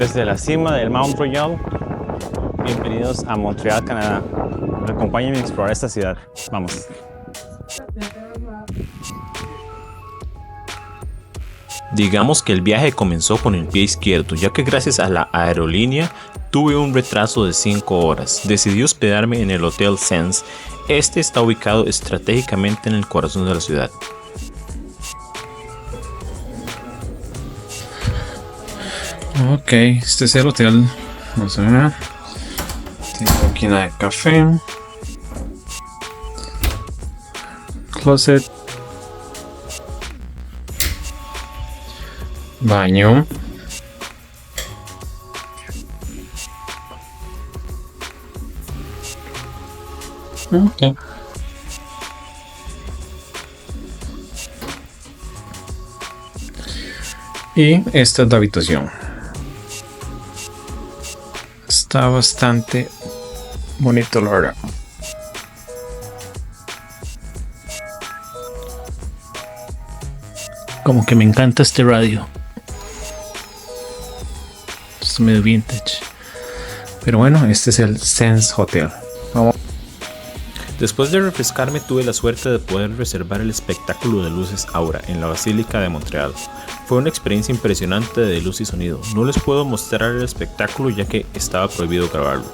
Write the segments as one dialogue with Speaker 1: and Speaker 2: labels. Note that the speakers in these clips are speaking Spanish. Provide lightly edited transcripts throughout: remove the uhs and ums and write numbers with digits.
Speaker 1: Desde la cima del Mount Royal, bienvenidos a Montreal, Canadá. Acompáñenme a explorar esta ciudad. Vamos.
Speaker 2: Digamos que el viaje comenzó con el pie izquierdo, ya que gracias a la aerolínea tuve un retraso de 5 horas. Decidí hospedarme en el Hotel Sens. Este está ubicado estratégicamente en el corazón de la ciudad.
Speaker 3: Ok, este es el hotel. Vamos a ver. Tiene máquina de café. Closet. Baño. Ok. Y esta es la habitación. Está bastante bonito, la verdad.
Speaker 2: Como que me encanta este radio.
Speaker 3: Es medio vintage. Pero bueno, este es el Sense Hotel. Vamos.
Speaker 2: Después de refrescarme tuve la suerte de poder reservar el espectáculo de luces Aura en la Basílica de Montreal. Fue una experiencia impresionante de luz y sonido. No les puedo mostrar el espectáculo ya que estaba prohibido grabarlo.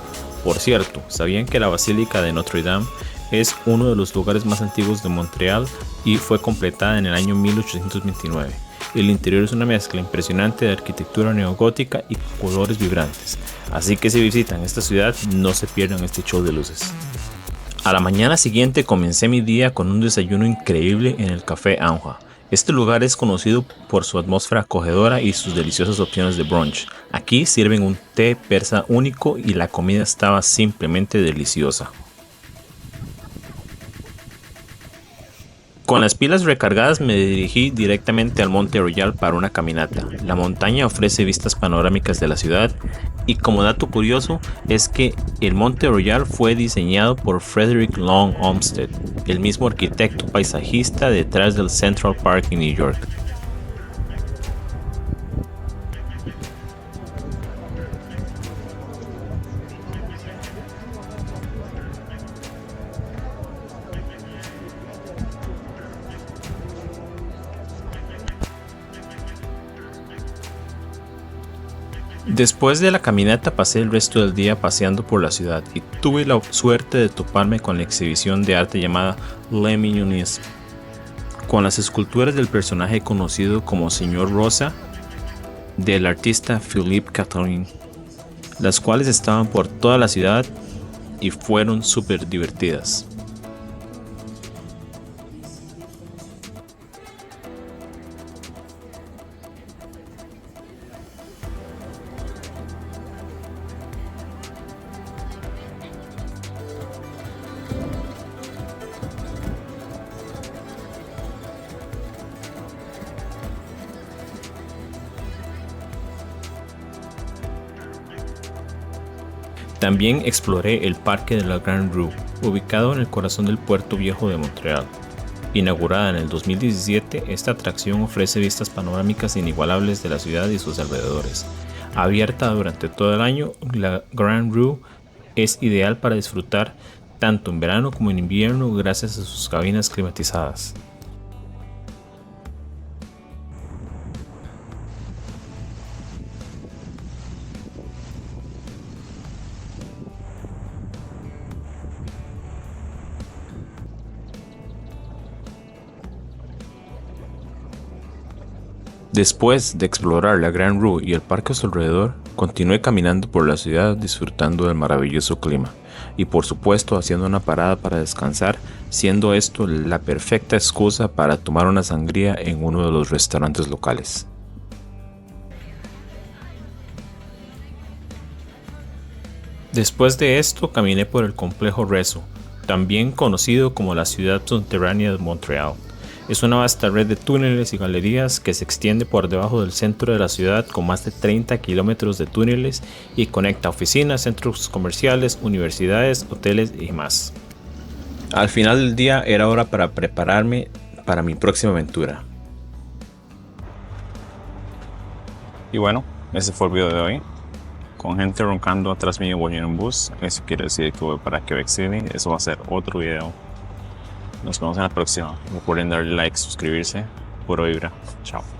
Speaker 2: Por cierto, ¿sabían que la Basílica de Notre Dame es uno de los lugares más antiguos de Montreal y fue completada en el año 1829? El interior es una mezcla impresionante de arquitectura neogótica y colores vibrantes. Así que si visitan esta ciudad, no se pierdan este show de luces. A la mañana siguiente comencé mi día con un desayuno increíble en el Café Anja. Este lugar es conocido por su atmósfera acogedora y sus deliciosas opciones de brunch. Aquí sirven un té persa único y la comida estaba simplemente deliciosa. Con las pilas recargadas me dirigí directamente al Monte Royal para una caminata. La montaña ofrece vistas panorámicas de la ciudad y como dato curioso es que el Monte Royal fue diseñado por Frederick Law Olmsted, el mismo arquitecto paisajista detrás del Central Park en New York. Después de la caminata pasé el resto del día paseando por la ciudad y tuve la suerte de toparme con la exhibición de arte llamada Le Minionisme, con las esculturas del personaje conocido como Señor Rosa del artista Philippe Catherine, las cuales estaban por toda la ciudad y fueron súper divertidas. También exploré el Parque de la Grande Rue, ubicado en el corazón del Puerto Viejo de Montreal. Inaugurada en el 2017, esta atracción ofrece vistas panorámicas inigualables de la ciudad y sus alrededores. Abierta durante todo el año, la Grande Rue es ideal para disfrutar tanto en verano como en invierno gracias a sus cabinas climatizadas. Después de explorar la Grande Rue y el parque a su alrededor, continué caminando por la ciudad disfrutando del maravilloso clima y por supuesto haciendo una parada para descansar, siendo esto la perfecta excusa para tomar una sangría en uno de los restaurantes locales. Después de esto caminé por el complejo Réseau, también conocido como la ciudad subterránea de Montreal. Es una vasta red de túneles y galerías que se extiende por debajo del centro de la ciudad con más de 30 kilómetros de túneles y conecta oficinas, centros comerciales, universidades, hoteles y más. Al final del día era hora para prepararme para mi próxima aventura.
Speaker 1: Y bueno, ese fue el video de hoy. con gente roncando atrás mío voy en un bus. Eso quiere decir que voy para Quebec City. Eso va a ser otro video. Nos vemos en la próxima. Recuerden darle like, suscribirse. Puro vibra. Chao.